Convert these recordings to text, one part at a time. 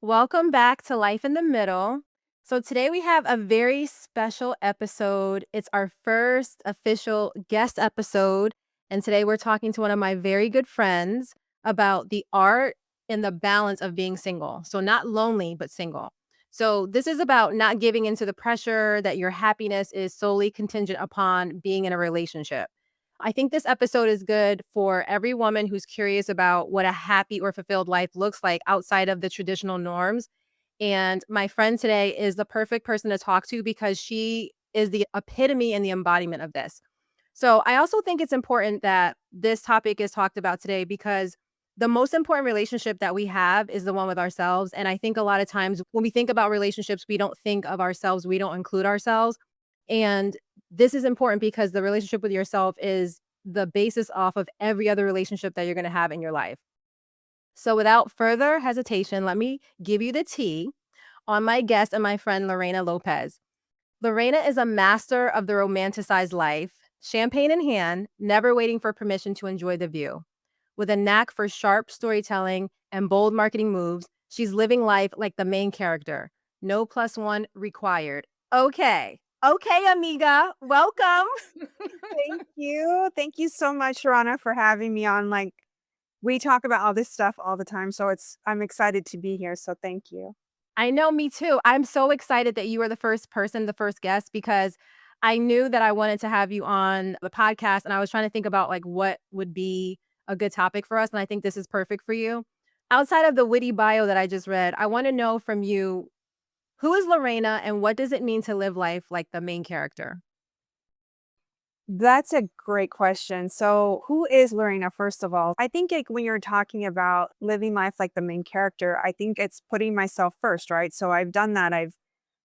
Welcome back to Life in the Middle. So, today we have a very special episode. It's our first official guest episode. And today we're talking to one of my very good friends about the art and the balance of being single. So, not lonely, but single. So, this is about not giving into the pressure that your happiness is solely contingent upon being in a relationship. I think this episode is good for every woman who's curious about what a happy or fulfilled life looks like outside of the traditional norms. And my friend today is the perfect person to talk to because she is the epitome and the embodiment of this. So I also think it's important that this topic is talked about today because the most important relationship that we have is the one with ourselves. And I think a lot of times when we think about relationships, we don't think of ourselves, we don't include ourselves. And this is important because the relationship with yourself is the basis off of every other relationship that you're going to have in your life. So without further hesitation, let me give you the tea on my guest and my friend Lorena Lopez. Lorena is a master of the romanticized life, champagne in hand, never waiting for permission to enjoy the view. With a knack for sharp storytelling and bold marketing moves, she's living life like the main character. No plus one required. Okay. Okay, amiga. Welcome. Thank you. Thank you so much, Rana, for having me on. We talk about all this stuff all the time, so I'm excited to be here. So thank you. I know, me too. I'm so excited that you were the first person, the first guest, because I knew that I wanted to have you on the podcast. And I was trying to think about like what would be a good topic for us. And I think this is perfect for you. Outside of the witty bio that I just read, I want to know from you, who is Lorena and what does it mean to live life like the main character? That's a great question. So, who is Lorena, first of all? I think when you're talking about living life like the main character, I think it's putting myself first, right? So, I've done that. I've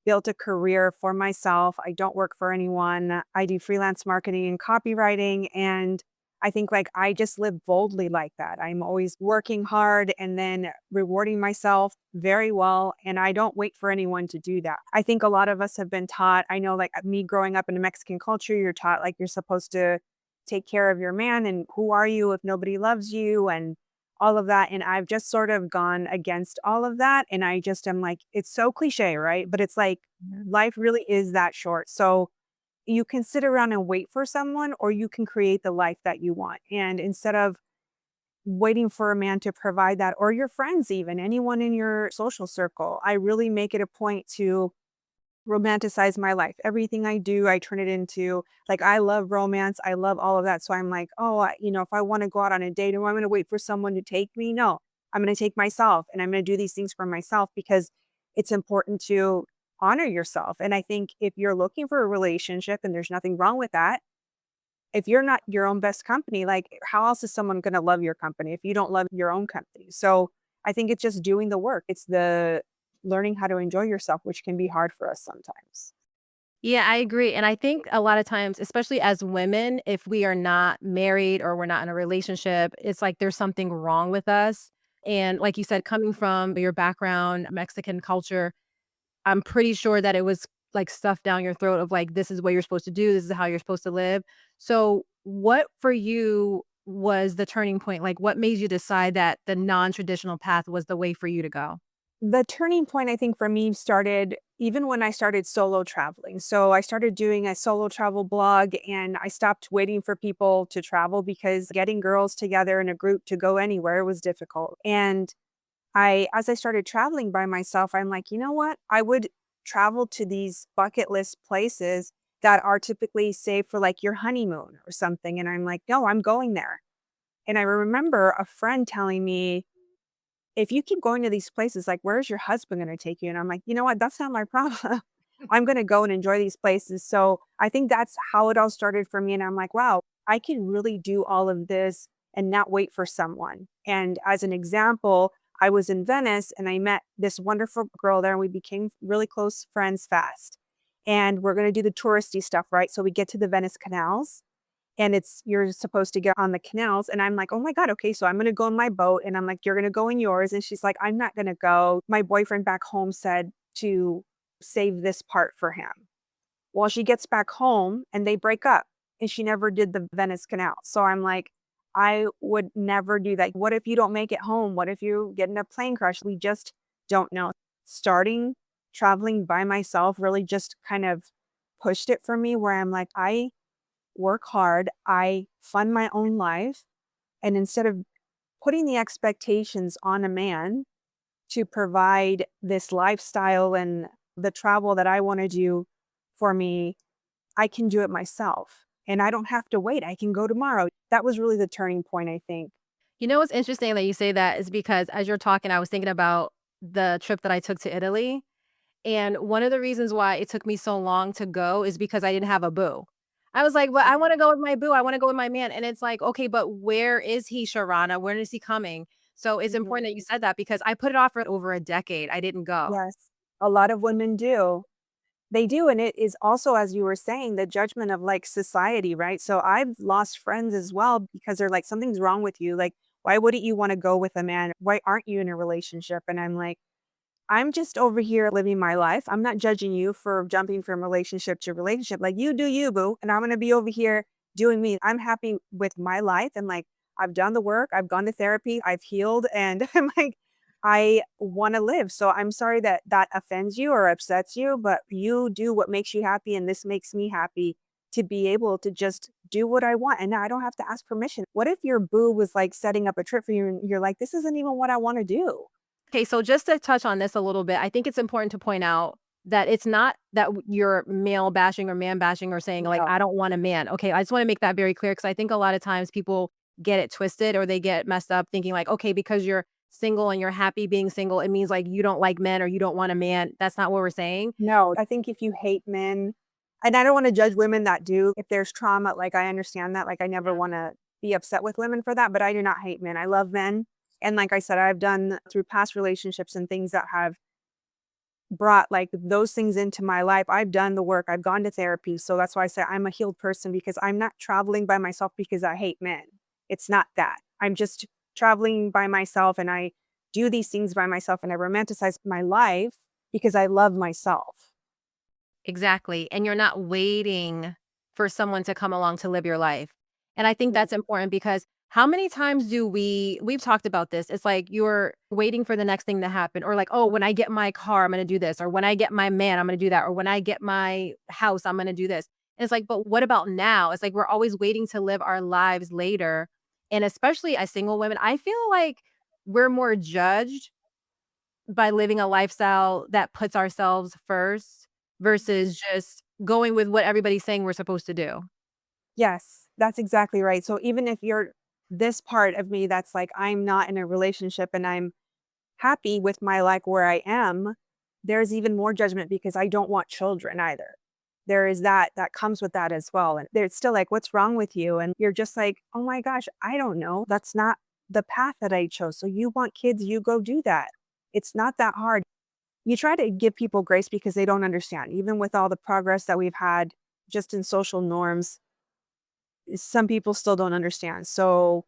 built a career for myself. I don't work for anyone. I do freelance marketing and copywriting. And I think I just live boldly like that. I'm always working hard and then rewarding myself very well. And I don't wait for anyone to do that. I think a lot of us have been taught, I know me growing up in a Mexican culture, you're taught you're supposed to take care of your man and who are you if nobody loves you and all of that. And I've just sort of gone against all of that. And I just am like, it's so cliche, right? But it's like life really is that short. So you can sit around and wait for someone, or you can create the life that you want. And instead of waiting for a man to provide that, or your friends, even anyone in your social circle, I really make it a point to romanticize my life. Everything I do, I turn it into I love romance. I love all of that. So I'm like, oh, if I want to go out on a date, am I going to wait for someone to take me? No, I'm going to take myself and I'm going to do these things for myself because it's important to honor yourself. And I think if you're looking for a relationship and there's nothing wrong with that, if you're not your own best company, how else is someone going to love your company if you don't love your own company? So I think it's just doing the work. It's the learning how to enjoy yourself, which can be hard for us sometimes. Yeah, I agree. And I think a lot of times, especially as women, if we are not married or we're not in a relationship, it's like there's something wrong with us. And like you said, coming from your background, Mexican culture, I'm pretty sure that it was like stuffed down your throat of like, this is what you're supposed to do. This is how you're supposed to live. So, what for you was the turning point? Like, what made you decide that the non traditional path was the way for you to go? The turning point, I think, for me started even when I started solo traveling. So I started doing a solo travel blog and I stopped waiting for people to travel because getting girls together in a group to go anywhere was difficult. And as I started traveling by myself, I'm like, you know what? I would travel to these bucket list places that are typically saved for your honeymoon or something. And I'm like, no, I'm going there. And I remember a friend telling me, if you keep going to these places, where's your husband going to take you? And I'm like, you know what? That's not my problem. I'm going to go and enjoy these places. So I think that's how it all started for me. And I'm like, wow, I can really do all of this and not wait for someone. And as an example, I was in Venice and I met this wonderful girl there and we became really close friends fast. And we're going to do the touristy stuff, right? So we get to the Venice canals and you're supposed to get on the canals. And I'm like, oh my God, okay, so I'm gonna go in my boat. And I'm like, you're gonna go in yours. And she's like, I'm not gonna go. My boyfriend back home said to save this part for him. Well, she gets back home and they break up and she never did the Venice Canal. So I'm like, I would never do that. What if you don't make it home? What if you get in a plane crash? We just don't know. Starting traveling by myself really just kind of pushed it for me where I'm like, I work hard, I fund my own life. And instead of putting the expectations on a man to provide this lifestyle and the travel that I want to do for me, I can do it myself. And I don't have to wait. I can go tomorrow. That was really the turning point, I think. You know what's interesting that you say that is because as you're talking, I was thinking about the trip that I took to Italy. And one of the reasons why it took me so long to go is because I didn't have a boo. I was like, "Well, I wanna go with my boo, I wanna go with my man," and it's like, "Okay, but where is he, Sharana? When is he coming?" So, it's Mhm. important that you said that because I put it off for over a decade, I didn't go. Yes. A lot of women do. They do, and it is also, as you were saying, the judgment of, like, society, right? So I've lost friends as well because they're like, "Something's wrong with you, like, why wouldn't you wanna go with a man? Why aren't you in a relationship?" And I'm like, "I'm just over here living my life. I'm not judging you for jumping from relationship to relationship. Like, you do you, boo, and I'm gonna be over here doing me. I'm happy with my life, and, like, I've done the work, I've gone to therapy, I've healed, and I'm like, I wanna live. So I'm sorry that that offends you or upsets you, but you do what makes you happy, and this makes me happy to be able to just do what I want, and now I don't have to ask permission. What if your boo was, like, setting up a trip for you and you're like, "This isn't even what I wanna do?" Okay, so just to touch on this a little bit, I think it's important to point out that it's not that you're male bashing or man bashing or saying like, No. "I don't want a man." Okay, I just wanna make that very clear because I think a lot of times people get it twisted or they get messed up thinking like, "Okay, because you're single and you're happy being single, it means like you don't like men or you don't want a man." That's not what we're saying. No, I think if you hate men and I don't wanna judge women that do, if there's trauma, like, I understand that, like, I never wanna be upset with women for that, but I do not hate men. I love men, and like I said, I've done through past relationships and things that have brought, like, those things into my life, I've done the work, I've gone to therapy, so that's why I say I'm a healed person because I'm not traveling by myself because I hate men. It's not that. I'm just traveling by myself, and I do these things by myself, and I romanticize my life because I love myself. Exactly, and you're not waiting for someone to come along to live your life, and I think that's important because how many times do we've talked about this, it's like you're waiting for the next thing to happen or like, "Oh, when I get my car, I'm gonna do this," or, "When I get my man, I'm gonna do that," or, "When I get my house, I'm gonna do this." And it's like, but what about now? It's like we're always waiting to live our lives later, and especially as single women, I feel like we're more judged by living a lifestyle that puts ourselves first versus just going with what everybody's saying we're supposed to do. Yes, that's exactly right. So even if you're this part of me that's like, I'm not in a relationship and I'm happy with my life where I am, there's even more judgment because I don't want children either. There is that comes with that as well. And they're still like, what's wrong with you? And you're just like, oh my gosh, I don't know. That's not the path that I chose. So you want kids, you go do that. It's not that hard. You try to give people grace because they don't understand. Even with all the progress that we've had just in social norms, some people still don't understand. So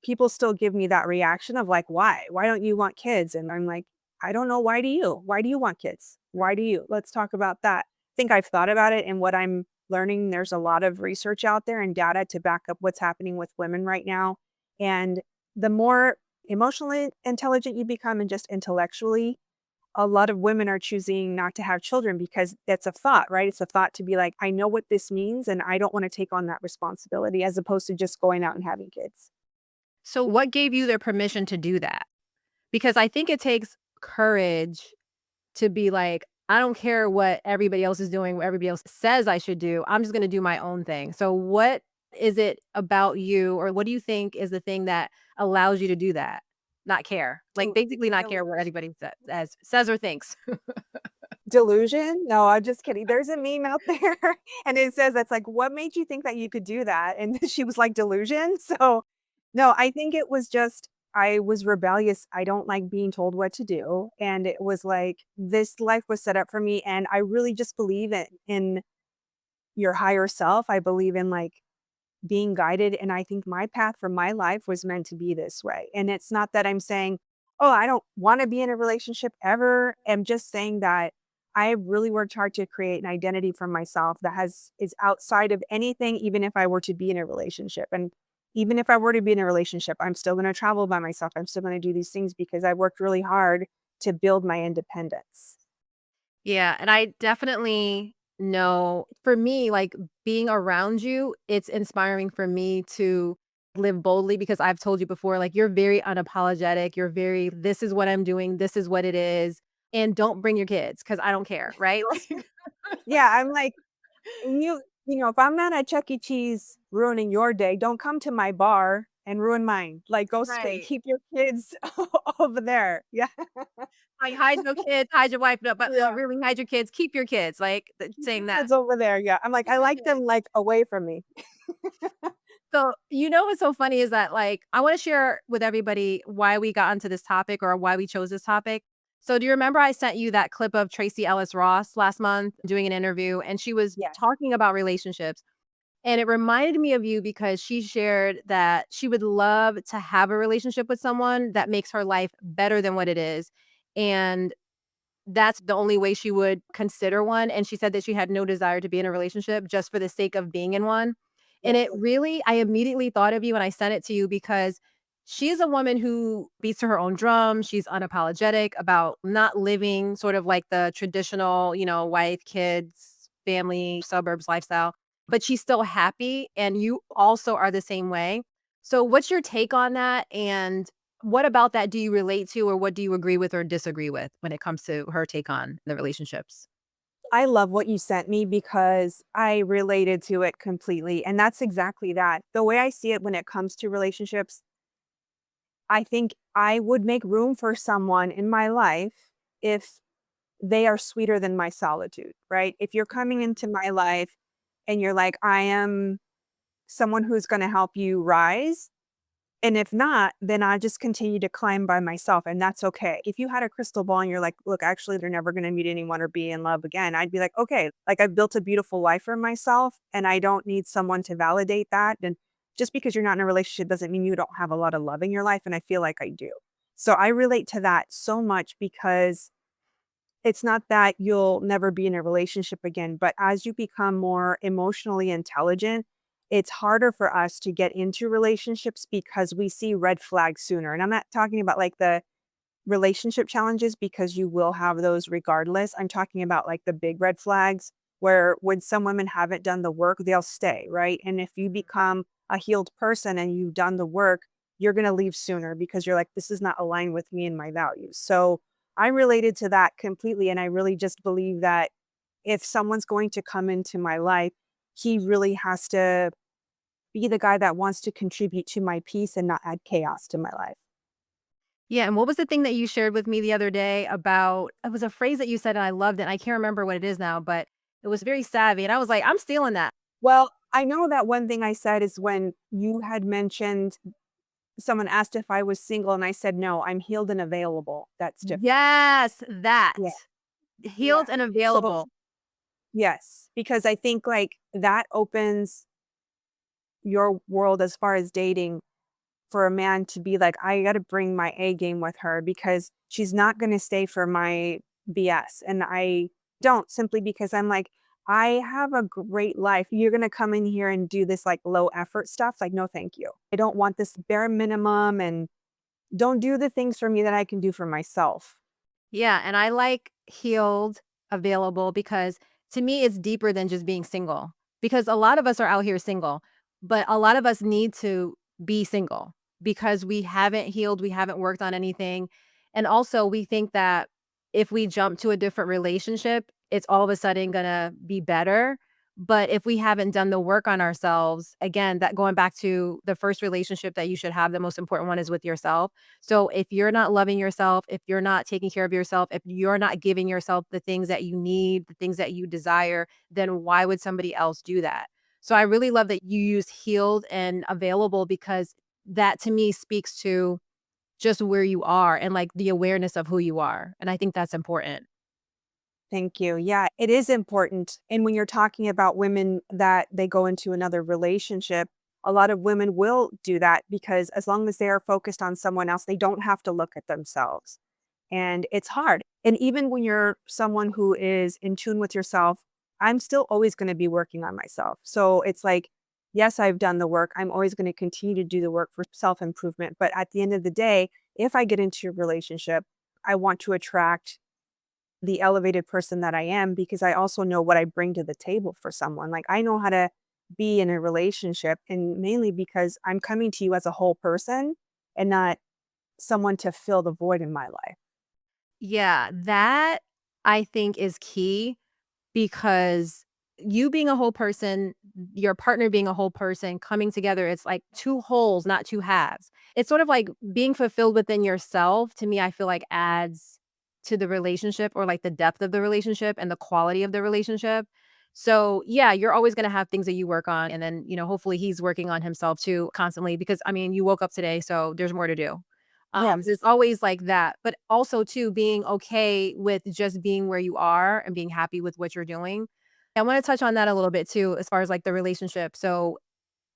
people still give me that reaction of like, "Why? Why don't you want kids?" And I'm like, "I don't know. Why do you? Why do you want kids? Why do you? Let's talk about that." I think I've thought about it and what I'm learning, there's a lot of research out there and data to back up what's happening with women right now. And the more emotionally intelligent you become and just intellectually, a lot of women are choosing not to have children because it's a thought, right? It's a thought to be like, I know what this means and I don't want to take on that responsibility as opposed to just going out and having kids. So what gave you the permission to do that? Because I think it takes courage to be like, "I don't care what everybody else is doing, what everybody else says I should do. I'm just gonna do my own thing." So what is it about you, or what do you think is the thing that allows you to do that? Not care. Like, Del- basically not del- care what anybody says or thinks. Delusion? No, I'm just kidding. There's a meme out there and it says that's like, what made you think that you could do that? And she was like, delusion. So no, I think it was just I was rebellious. I don't like being told what to do. And it was like this life was set up for me. And I really just believe in your higher self. I believe in like being guided, and I think my path for my life was meant to be this way, and it's not that I'm saying, "Oh, I don't wanna be in a relationship ever." I'm just saying that I really worked hard to create an identity for myself that has is outside of anything even if I were to be in a relationship, and even if I were to be in a relationship, I'm still gonna travel by myself, I'm still gonna do these things because I worked really hard to build my independence. Yeah, and I definitely know for me, like, being around you, it's inspiring for me to live boldly because I've told you before, like, you're very unapologetic, you're very, "This is what I'm doing, this is what it is, and don't bring your kids because I don't care," right? Like Yeah, I'm like, if I'm not at Chuck E. Cheese ruining your day, don't come to my bar and ruin mine. Like, go stay, Right. keep your kids over there. Yeah. Like, hide your kids, hide your wife, no, but, Yeah. really hide your kids, keep your kids, like, Keep your saying that. kids over there. Yeah. I'm like, Keep I your like them kids. like away from me. So, you know what's so funny is that, like, I wanna share with everybody why we got onto this topic or why we chose this topic. So, do you remember I sent you that clip of Tracy Ellis Ross last month doing an interview, and she was Yes. talking about relationships, and it reminded me of you because she shared that she would love to have a relationship with someone that makes her life better than what it is, and that's the only way she would consider one, and she said that she had no desire to be in a relationship just for the sake of being in one, and Yes. it really I immediately thought of you and I sent it to you because she is a woman who beats to her own drum, she's unapologetic about not living sort of like the traditional, wife, kids, family, suburbs lifestyle, but she's still happy, and you also are the same way. So what's your take on that, and what about that do you relate to, or what do you agree with or disagree with when it comes to her take on the relationships? I love what you sent me because I related to it completely. And that's exactly that. The way I see it when it comes to relationships, I think I would make room for someone in my life if they are sweeter than my solitude, right? If you're coming into my life and you're like, I am someone who's going to help you rise. And if not, then I just continue to climb by myself, and that's okay. If you had a crystal ball and you're like, look, actually, they're never going to meet anyone or be in love again, I'd be like, okay, like I've built a beautiful life for myself and I don't need someone to validate that. And just because you're not in a relationship doesn't mean you don't have a lot of love in your life. And I feel like I do. So I relate to that so much because it's not that you'll never be in a relationship again, but as you become more emotionally intelligent, it's harder for us to get into relationships because we see red flags sooner. And I'm not talking about like the relationship challenges because you will have those regardless. I'm talking about like the big red flags where when some women haven't done the work, they'll stay, right? And if you become a healed person and you've done the work, you're going to leave sooner because you're like, this is not aligned with me and my values. So I related to that completely. And I really just believe that if someone's going to come into my life, he really has to be the guy that wants to contribute to my peace and not add chaos to my life. Yeah, and what was the thing that you shared with me the other day about it was a phrase that you said and I loved it, and I can't remember what it is now, but it was very savvy, and I was like, "I'm stealing that." Well, I know that one thing I said is when you had mentioned someone asked if I was single and I said, no, I'm healed and available. That's different. Yes, that. Yeah. Yeah. Healed and So, available. yes, because I think like that opens your world as far as dating for a man to be like, I got to bring my A game with her because she's not going to stay for my BS. And I don't simply because I'm like, I have a great life. You're going to come in here and do this like low effort stuff. Like, no, thank you. I don't want this bare minimum and don't do the things for me that I can do for myself. Yeah, and I like healed, available because to me it's deeper than just being single. Because a lot of us are out here single, but a lot of us need to be single because we haven't healed, we haven't worked on anything. And also we think that if we jump to a different relationship, it's all of a sudden going to be better. But if we haven't done the work on ourselves, again, that going back to the first relationship that you should have, the most important one is with yourself. So if you're not loving yourself, if you're not taking care of yourself, if you're not giving yourself the things that you need, the things that you desire, then why would somebody else do that? So I really love that you use healed and available because that to me speaks to just where you are and like the awareness of who you are. And I think that's important. Thank you. Yeah, it is important. And when you're talking about women that they go into another relationship, a lot of women will do that because as long as they are focused on someone else, they don't have to look at themselves. And it's hard. And even when you're someone who is in tune with yourself, I'm still always going to be working on myself. So it's like, yes, I've done the work. I'm always going to continue to do the work for self improvement. But at the end of the day, if I get into a relationship, I want to attract the elevated person that I am because I also know what I bring to the table for someone. Like I know how to be in a relationship, and mainly because I'm coming to you as a whole person and not someone to fill the void in my life. Yeah, that I think is key because you being a whole person, your partner being a whole person, coming together, it's like 2 wholes, not 2 halves. It's sort of like being fulfilled within yourself, to me, I feel like adds to the relationship or like the depth of the relationship and the quality of the relationship. So, yeah, you're always gonna have things that you work on, and then, hopefully he's working on himself too constantly because, I mean, you woke up today, so there's more to do. So Yes. it's always like that, but also too being okay with just being where you are and being happy with what you're doing. I wanna touch on that a little bit too, as far as, like, the relationship. So,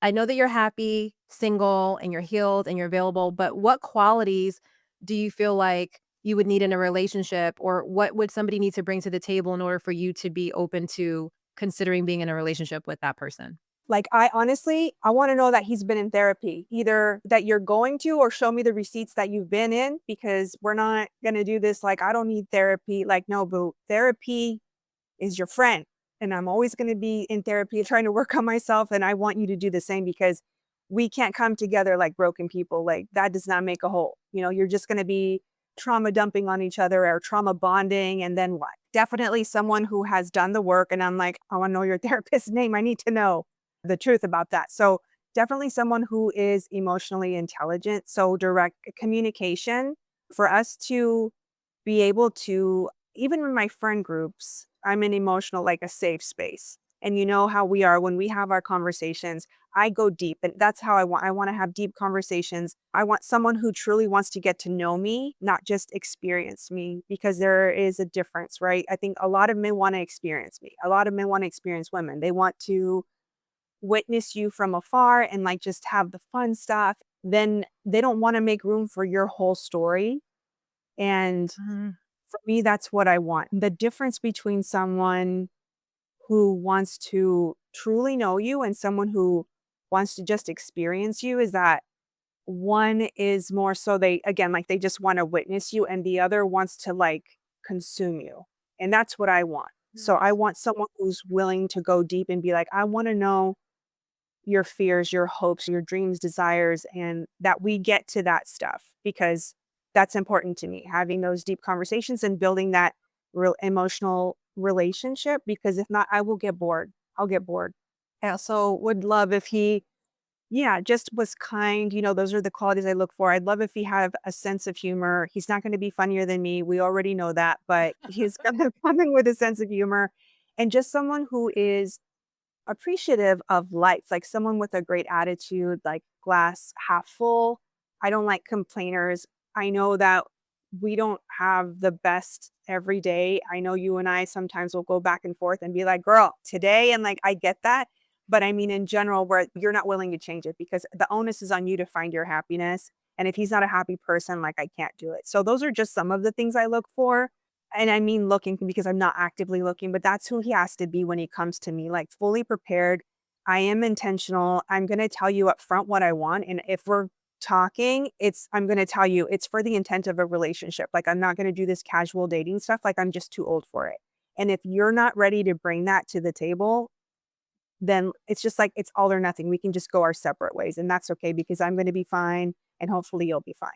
I know that you're happy, single, and you're healed, and you're available, but what qualities do you feel like you would need in a relationship, or what would somebody need to bring to the table in order for you to be open to considering being in a relationship with that person? Like, I honestly, I wanna know that he's been in therapy, either that you're going to or show me the receipts that you've been in because we're not gonna do this like, "I don't need therapy." Like, no, boo. Therapy is your friend, and I'm always gonna be in therapy trying to work on myself, and I want you to do the same because we can't come together like broken people. Like, that does not make a whole. You're just gonna be trauma dumping on each other or trauma bonding, and then what? Definitely someone who has done the work, and I'm like, "I wanna know your therapist's name. I need to know the truth about that." So, definitely someone who is emotionally intelligent, so direct communication for us to be able to even in my friend groups, I'm an emotional, like a safe space. And you know how we are when we have our conversations, I go deep. And that's how I want to have deep conversations. I want someone who truly wants to get to know me, not just experience me, because there is a difference, right? I think a lot of men want to experience me. A lot of men want to experience women. They want to witness you from afar and like just have the fun stuff. Then they don't want to make room for your whole story. And Mhm. for me, that's what I want. The difference between someone who wants to truly know you and someone who wants to just experience you is that one is more so they, again, like they just want to witness you, and the other wants to like consume you. And that's what I want. So I want someone who's willing to go deep and be like, I want to know your fears, your hopes, your dreams, desires, and that we get to that stuff because that's important to me, having those deep conversations and building that real emotional relationship. Because if not, I will get bored. I'll get bored. I also would love if he, yeah, just was kind. Those are the qualities I look for. I'd love if he had a sense of humor. He's not going to be funnier than me. We already know that, but he's going to come in with a sense of humor and just someone who is appreciative of life, like someone with a great attitude, like glass half full. I don't like complainers. I know that we don't have the best every day. I know you and I sometimes will go back and forth and be like, girl, today, and like I get that. But I mean, in general, where you're not willing to change it because the onus is on you to find your happiness. And if he's not a happy person, like I can't do it. So those are just some of the things I look for. And I mean looking because I'm not actively looking, but that's who he has to be when he comes to me, like fully prepared. I am intentional. I'm going to tell you up front what I want. And if we're talking, I'm going to tell you it's for the intent of a relationship. Like I'm not going to do this casual dating stuff. Like I'm just too old for it. And if you're not ready to bring that to the table, then it's just like it's all or nothing. We can just go our separate ways. And that's okay because I'm going to be fine and hopefully you'll be fine.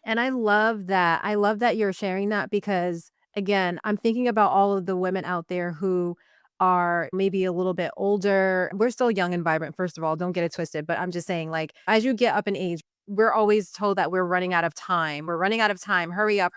And I love that. I love that you're sharing that because, again, I'm thinking about all of the women out there who are maybe a little bit older. We're still young and vibrant, first of all, don't get it twisted. But I'm just saying, like, as you get up in age, we're always told that we're running out of time. We're running out of time. Hurry up,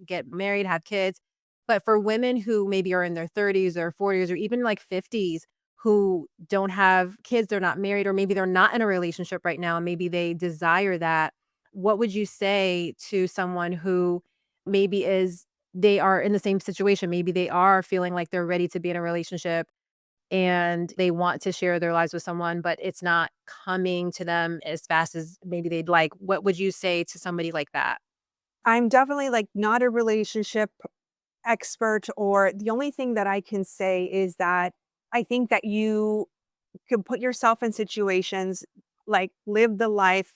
get married, have kids. But for women who maybe are in their 30s or 40s or even like 50s, who don't have kids, they're not married, or maybe they're not in a relationship right now, and maybe they desire that, what would you say to someone who maybe they are in the same situation? Maybe they are feeling like they're ready to be in a relationship and they want to share their lives with someone, but it's not coming to them as fast as maybe they'd like. What would you say to somebody like that? I'm definitely like not a relationship expert, or the only thing that I can say is that I think that you can put yourself in situations, like live the life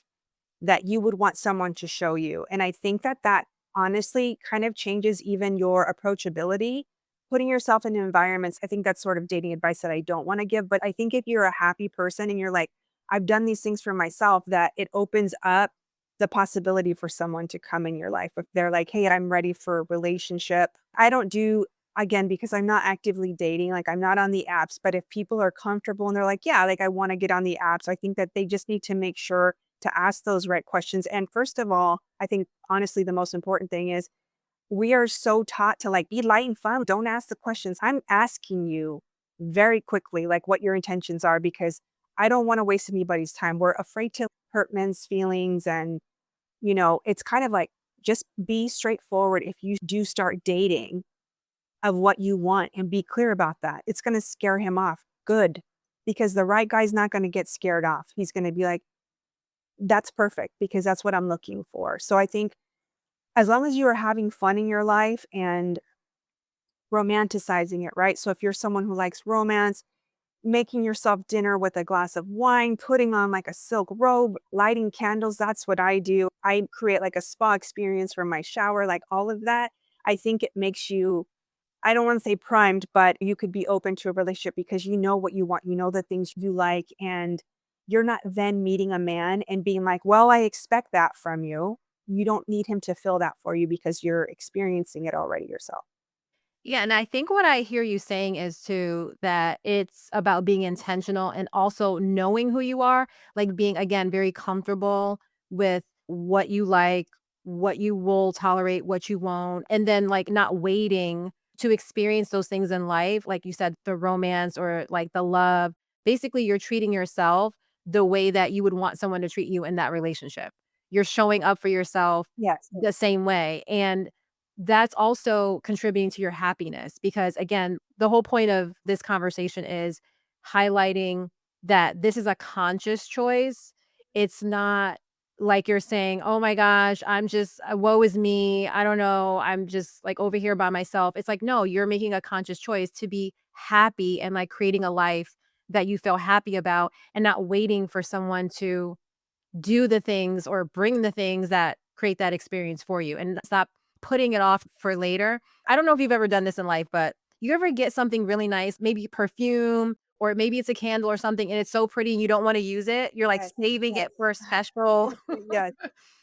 that you would want someone to show you. And I think that that honestly kind of changes even your approachability. Putting yourself in environments, I think that's sort of dating advice that I don't want to give. But I think if you're a happy person and you're like, I've done these things for myself, that it opens up the possibility for someone to come in your life. If they're like, hey, I'm ready for a relationship. I don't do, again, because I'm not actively dating, like I'm not on the apps, but if people are comfortable and they're like, yeah, like I want to get on the apps, I think that they just need to make sure to ask those right questions. And first of all, I think honestly, the most important thing is we are so taught to like be light and fun. Don't ask the questions. I'm asking you very quickly, like what your intentions are, because I don't want to waste anybody's time. We're afraid to hurt men's feelings. And, it's kind of like just be straightforward if you do start dating of what you want and be clear about that. It's going to scare him off. Good. Because the right guy's not going to get scared off. He's going to be like, that's perfect because that's what I'm looking for. So I think as long as you are having fun in your life and romanticizing it, right? So if you're someone who likes romance, making yourself dinner with a glass of wine, putting on like a silk robe, lighting candles, that's what I do. I create like a spa experience for my shower, like all of that. I think it makes you, I don't want to say primed, but you could be open to a relationship because you know what you want, you know the things you like, and you're not then meeting a man and being like, well, I expect that from you. You don't need him to fill that for you because you're experiencing it already yourself. Yeah, and I think what I hear you saying is too that it's about being intentional and also knowing who you are, like being again very comfortable with what you like, what you will tolerate, what you won't, and then like not waiting to experience those things in life, like you said, the romance or like the love. Basically, you're treating yourself the way that you would want someone to treat you in that relationship. You're showing up for yourself Yes. the same way. And that's also contributing to your happiness because, again, the whole point of this conversation is highlighting that this is a conscious choice. It's not like you're saying, "Oh my gosh, I'm just woe is me. I don't know. I'm just like over here by myself." It's like, no, you're making a conscious choice to be happy and like creating a life that you feel happy about and not waiting for someone to do the things or bring the things that create that experience for you and stop putting it off for later. I don't know if you've ever done this in life, but you ever get something really nice, maybe perfume or maybe it's a candle or something and it's so pretty and you don't want to use it. You're like Yes, saving yes. it for a special, Yes.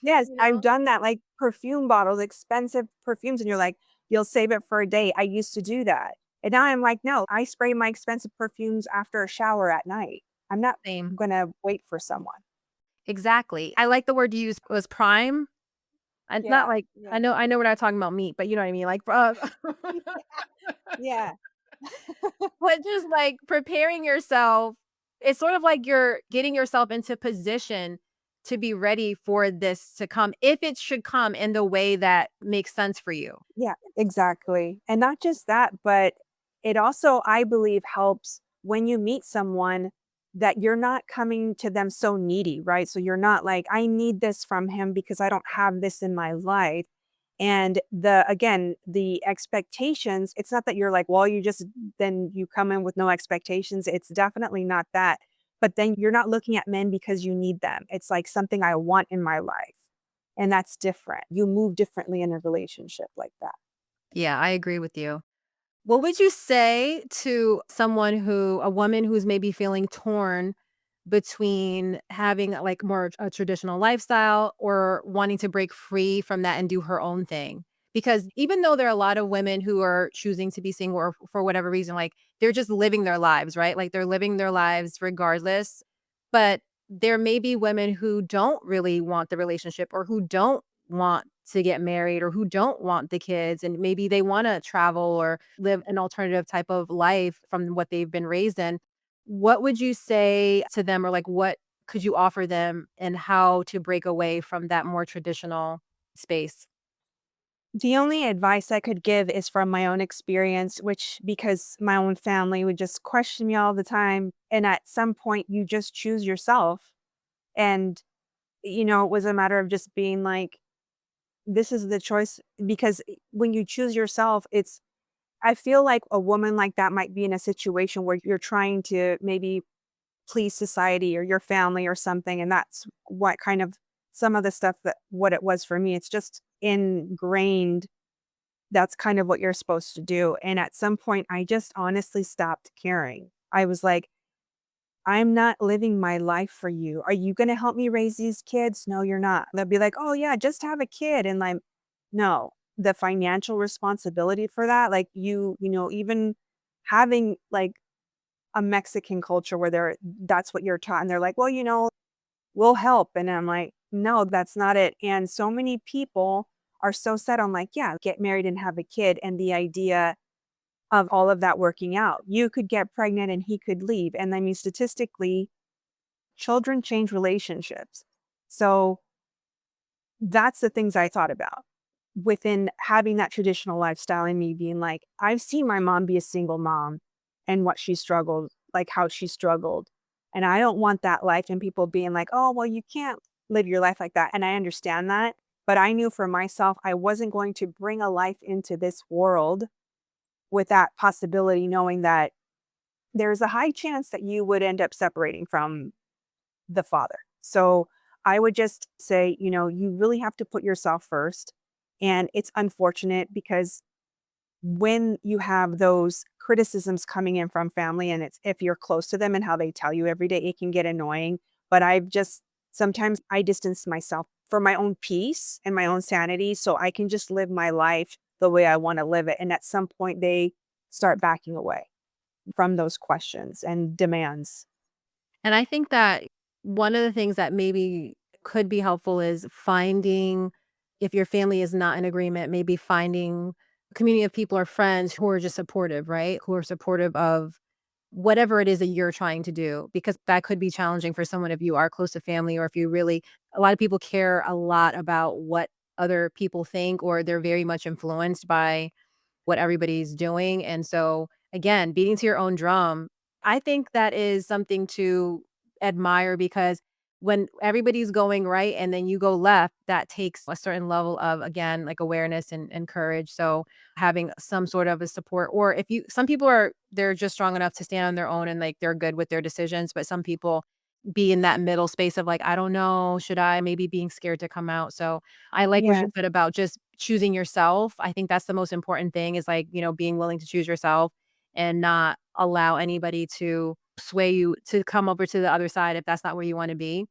Yes, you I've know? done that, like, perfume bottles, expensive perfumes, and you're like, you'll save it for a day. I used to do that. And now I'm like, no, I spray my expensive perfumes after a shower at night. I'm not Same. gonna wait for someone. Exactly. I like the word you used was prime. And not Yeah, like yeah. I know we're not talking about meat, but you know what I mean? Like, Yeah. but just, like, preparing yourself, it's sort of like you're getting yourself into position to be ready for this to come, if it should come in the way that makes sense for you. Yeah, exactly. And not just that, but it also, I believe, helps when you meet someone that you're not coming to them so needy, right? So you're not like, I need this from him because I don't have this in my life. And again, the expectations, it's not that you're like, well, then you come in with no expectations. It's definitely not that. But then you're not looking at men because you need them. It's like something I want in my life. And that's different. You move differently in a relationship like that. Yeah, I agree with you. What would you say to a woman who's maybe feeling torn between having like more a traditional lifestyle or wanting to break free from that and do her own thing? Because even though there are a lot of women who are choosing to be single or for whatever reason, like they're just living their lives, right? Like they're living their lives regardless. But there may be women who don't really want the relationship or who don't want to get married or who don't want the kids and maybe they want to travel or live an alternative type of life from what they've been raised in. What would you say to them or like what could you offer them and how to break away from that more traditional space? The only advice I could give is from my own experience, which because my own family would just question me all the time. And at some point, you just choose yourself. And, it was a matter of just being like, this is the choice. Because when you choose yourself, I feel like a woman like that might be in a situation where you're trying to maybe please society or your family or something. And that's what kind of some of the stuff that what it was for me. It's just ingrained that's kind of what you're supposed to do. And at some point, I just honestly stopped caring. I was like, I'm not living my life for you. Are you going to help me raise these kids? No, you're not. They'll be like, oh, yeah, just have a kid. And like, no, the financial responsibility for that, like even having like a Mexican culture where that's what you're taught. And they're like, well, we'll help. And I'm like, no, that's not it. And so many people are so set on like, yeah, get married and have a kid. And the idea of all of that working out, you could get pregnant and he could leave. And I mean, statistically, children change relationships. So that's the things I thought about within having that traditional lifestyle and me being like, I've seen my mom be a single mom and what she struggled, like how she struggled. And I don't want that life and people being like, oh, well, you can't live your life like that. And I understand that. But I knew for myself, I wasn't going to bring a life into this world with that possibility, knowing that there's a high chance that you would end up separating from the father. So I would just say, you really have to put yourself first. And it's unfortunate because when you have those criticisms coming in from family and it's if you're close to them and how they tell you every day, it can get annoying. But I've just sometimes I distance myself for my own peace and my own sanity so I can just live my life the way I want to live it. And at some point they start backing away from those questions and demands. And I think that one of the things that maybe could be helpful is finding, if your family is not in agreement, maybe finding a community of people or friends who are just supportive, right? Who are supportive of whatever it is that you're trying to do, because that could be challenging for someone if you are close to family or if you really, a lot of people care a lot about what other people think, or they're very much influenced by what everybody's doing. And so, again, beating to your own drum, I think that is something to admire because when everybody's going right and then you go left, that takes a certain level of, again, like awareness and courage. So, having some sort of a support, or if you, some people are, they're just strong enough to stand on their own and like they're good with their decisions, but some people be in that middle space of like, I don't know, should I, maybe being scared to come out. So, I like what you Yeah. said about just choosing yourself. I think that's the most important thing is like, being willing to choose yourself and not allow anybody to sway you to come over to the other side if that's not where you want to be.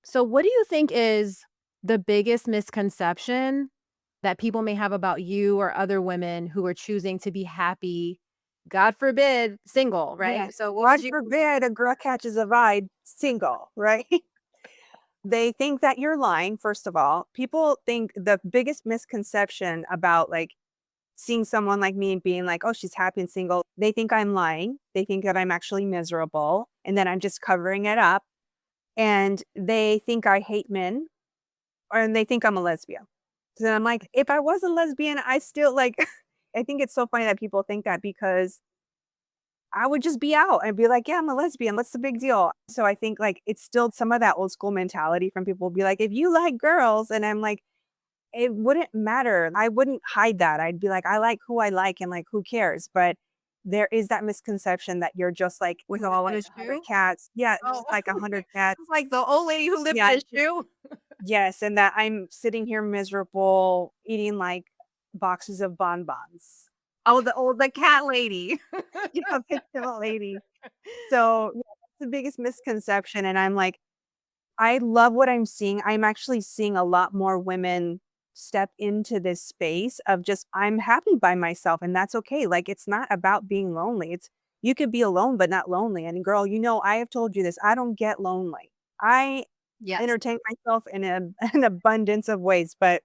So, what do you think is the biggest misconception that people may have about you or other women who are choosing to be happy, God forbid, single, Yeah. right? So, what would God you forbid a girl catches a vibe single, right? They think that you're lying, first of all. People think the biggest misconception about like seeing someone like me and being like, oh, she's happy and single. They think I'm lying. They think that I'm actually miserable and that I'm just covering it up. And they think I hate men and they think I'm a lesbian. So then I'm like, if I was a lesbian, I still like, I think it's so funny that people think that because I would just be out and be like, "Yeah, I'm a lesbian. What's the big deal?" So I think, like, it's still some of that old school mentality from people be like, "If you like girls," and I'm like, it wouldn't matter. I wouldn't hide that. I'd be like, "I like who I like and, like, who cares?" But there is that misconception that you're just, like, with who all in had a 100 shoe? cats. Yeah, Oh, just like 100 cats. it's like the old lady who lived Yeah. in a shoe. Yes, and that I'm sitting here miserable eating, like, boxes of bonbons. Oh, the cat lady. You know, fictional lady. So, yeah, that's the biggest misconception, and I'm like, I love what I'm seeing. I'm actually seeing a lot more women step into this space of just, I'm happy by myself, and that's okay. Like, it's not about being lonely. It's you could be alone, but not lonely. And girl, I have told you this. I don't get lonely. I Yes. entertain myself in an abundance of ways. But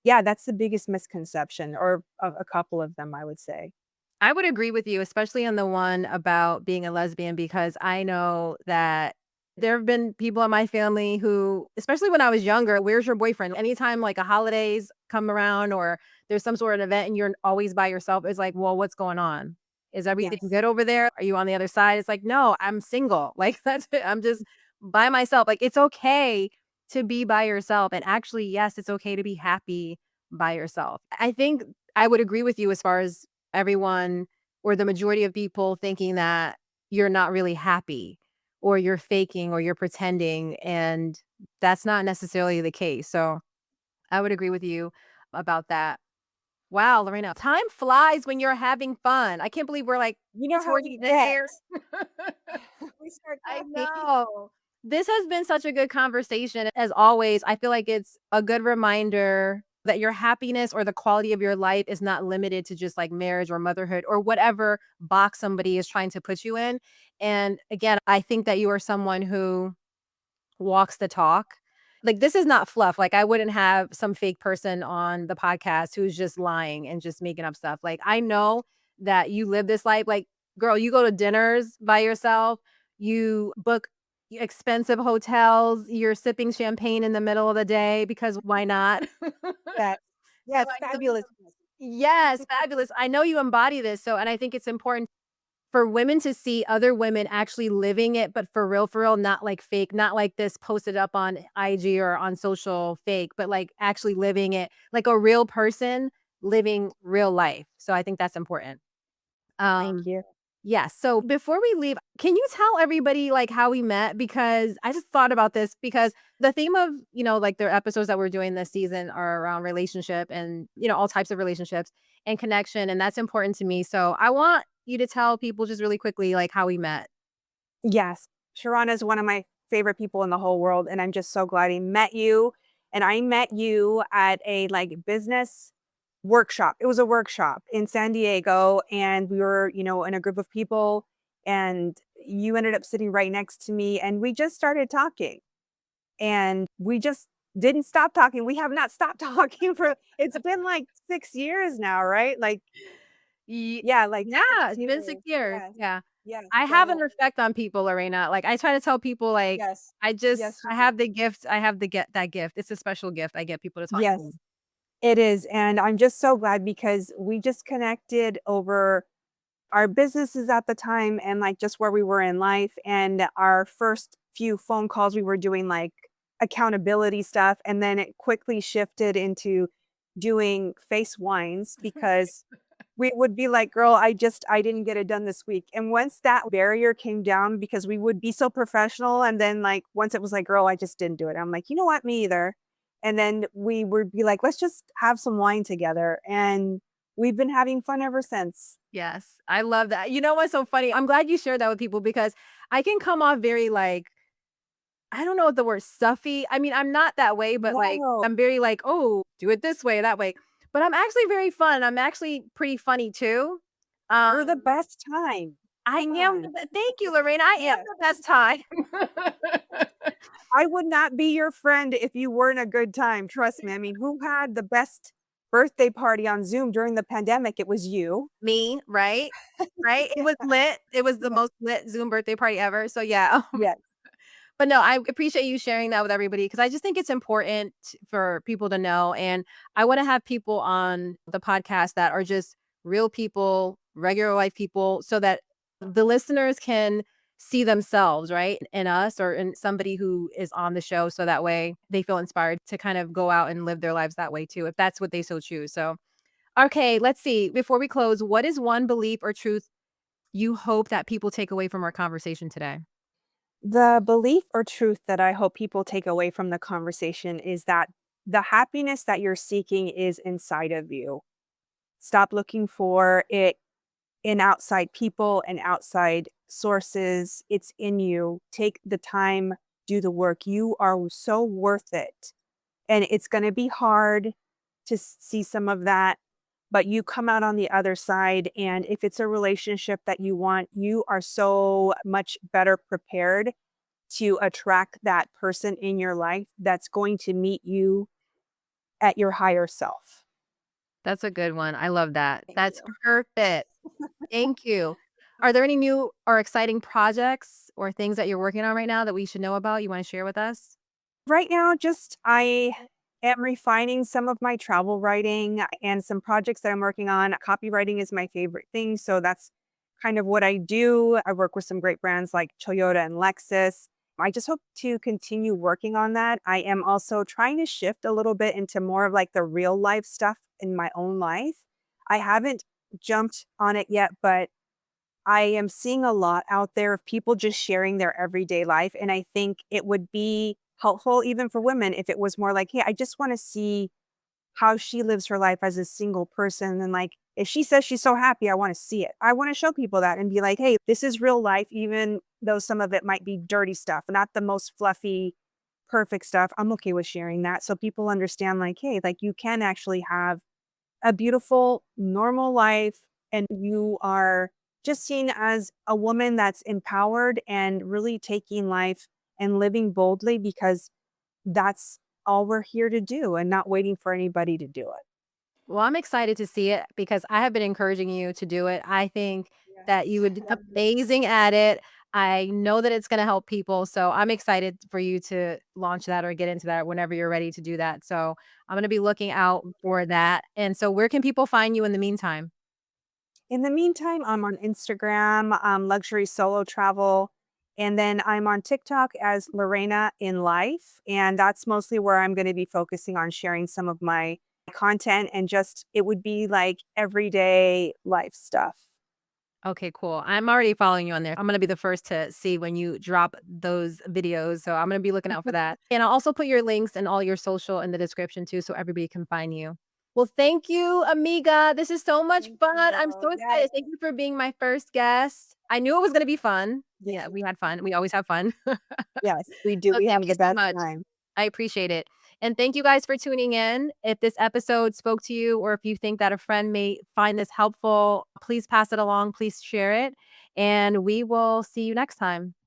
yeah, that's the biggest misconception, or a couple of them, I would say. I would agree with you, especially on the one about being a lesbian, because I know that there have been people in my family who, especially when I was younger, where's your boyfriend? Anytime like a holidays come around or there's some sort of event and you're always by yourself, it's like, well, what's going on? Is everything Yes. good over there? Are you on the other side? It's like, no, I'm single. Like that's it. I'm just by myself. Like it's okay to be by yourself. And actually, yes, it's okay to be happy by yourself. I think I would agree with you as far as everyone or the majority of people thinking that you're not really happy or you're faking or you're pretending, and that's not necessarily the case. So, I would agree with you about that. Wow, Lorena, time flies when you're having fun. I can't believe we're like You know how towards we the get. air. We start I talking. know. This has been such a good conversation. As always, I feel like it's a good reminder that your happiness or the quality of your life is not limited to just like marriage or motherhood or whatever box somebody is trying to put you in. And again, I think that you are someone who walks the talk. Like, this is not fluff. Like, I wouldn't have some fake person on the podcast who's just lying and just making up stuff. Like, I know that you live this life. Like, girl, you go to dinners by yourself, you book expensive hotels, you're sipping champagne in the middle of the day because why not? Yes. So Yes, I know that fabulous. yes, fabulous. I know you embody this. So, and I think it's important for women to see other women actually living it, but for real, not like fake, not like this posted up on IG or on social fake, but like actually living it like a real person living real life. So I think that's important. Thank Um, you. yes. So before we leave, can you tell everybody like how we met? Because I just thought about this because the theme of, like their episodes that we're doing this season are around relationship and, all types of relationships and connection. And that's important to me. So I want you to tell people just really quickly, like how we met. Yes. Sharon is one of my favorite people in the whole world, and I'm just so glad I met you. And I met you at a like business workshop. It was a workshop in San Diego, and we were, in a group of people, and you ended up sitting right next to me, and we just started talking. And we just didn't stop talking. We have not stopped talking for it's been like 6 years now, right? Like, Ye yeah, like Yeah, 6 it's been 6 years. years, Yes. yeah. Yes. I have an So, effect on people, Lorena, like, I try to tell people, like, yes. Yes, you I do. have the gift I have the get that gift, it's a special gift, I get people to talk to Yes. me. It is, and I'm just so glad because we just connected over our businesses at the time and, like, just where we were in life, and our first few phone calls, we were doing, like, accountability stuff, and then it quickly shifted into doing face wines because we would be like, "Girl, I didn't get it done this week." And once that barrier came down because we would be so professional and then, like, once it was like, "Girl, I just didn't do it." I'm like, "You know what? Me either." And then we would be like, "Let's just have some wine together." And we've been having fun ever since. Yes, I love that. You know what's so funny? I'm glad you shared that with people because I can come off very, like, I don't know what the word stuffy. I mean, I'm not that way, but, like, No, I'm very like, "Oh, do it this way, that way." But I'm actually very fun. I'm actually pretty funny too. you're the Um, best time. I Come am on. thank you, Lorraine. I am Yes. the best time. I would not be your friend if you weren't a good time, trust me. I mean, who had the best birthday party on Zoom during the pandemic? It was you. Me, right? Right? It was lit. It was the Yes, most lit Zoom birthday party ever. So, yeah. yes. But no, I appreciate you sharing that with everybody because I just think it's important for people to know. And I want to have people on the podcast that are just real people, regular life people, so that the listeners can see themselves, right? In us or in somebody who is on the show. So that way they feel inspired to kind of go out and live their lives that way too, if that's what they so choose. So, okay, let's see. Before we close, what is one belief or truth you hope that people take away from our conversation today? The belief or truth that I hope people take away from the conversation is that the happiness that you're seeking is inside of you. Stop looking for it in outside people and outside sources. It's in you. Take the time, do the work. You are so worth it. And it's going to be hard to see some of that, but you come out on the other side. And if it's a relationship that you want, you are so much better prepared to attract that person in your life that's going to meet you at your higher self. That's a good one. I love that. Thank That's you. perfect. Thank you. Are there any new or exciting projects or things that you're working on right now that we should know about you wanna share with us? Right now, just I am refining some of my travel writing and some projects that I'm working on. Copywriting is my favorite thing. So that's kind of what I do. I work with some great brands like Toyota and Lexus. I just hope to continue working on that. I am also trying to shift a little bit into more of like the real life stuff in my own life. I haven't jumped on it yet, but I am seeing a lot out there of people just sharing their everyday life. And I think it would be helpful even for women if it was more like, "Hey, I just wanna see how she lives her life as a single person, and, like, if she says she's so happy, I wanna see it." I wanna show people that and be like, "Hey, this is real life, even though some of it might be dirty stuff, not the most fluffy, perfect stuff." I'm okay with sharing that so people understand, like, "Hey, like, you can actually have a beautiful, normal life, and you are just seen as a woman that's empowered and really taking life and living boldly because that's all we're here to do and not waiting for anybody to do it." Well, I'm excited to see it because I have been encouraging you to do it. I think that you Yes. would do amazing at it. I know that it's gonna help people, so I'm excited for you to launch that or get into that whenever you're ready to do that. So, I'm gonna be looking out Thank you. for that. And so where can people find you in the meantime? In the meantime, I'm on Instagram, luxury solo travel, and then I'm on TikTok as Lorena in Life, and that's mostly where I'm gonna be focusing on sharing some of my content and just it would be like everyday life stuff. Okay, cool. I'm already following you on there. I'm gonna be the first to see when you drop those videos, so I'm gonna be looking out for that. And I'll also put your links and all your social in the description too, so everybody can find you. Well, thank you, amiga. This is so much Thank fun. I'm you. so Yes, excited. Thank you for being my first guest. I knew it was gonna be fun. yes, Yeah, we had fun. We always have fun. yes, we do. So We thank have you the so best much. time. I appreciate it. And thank you guys for tuning in. If this episode spoke to you, or if you think that a friend may find this helpful, please pass it along. Please share it. And we will see you next time.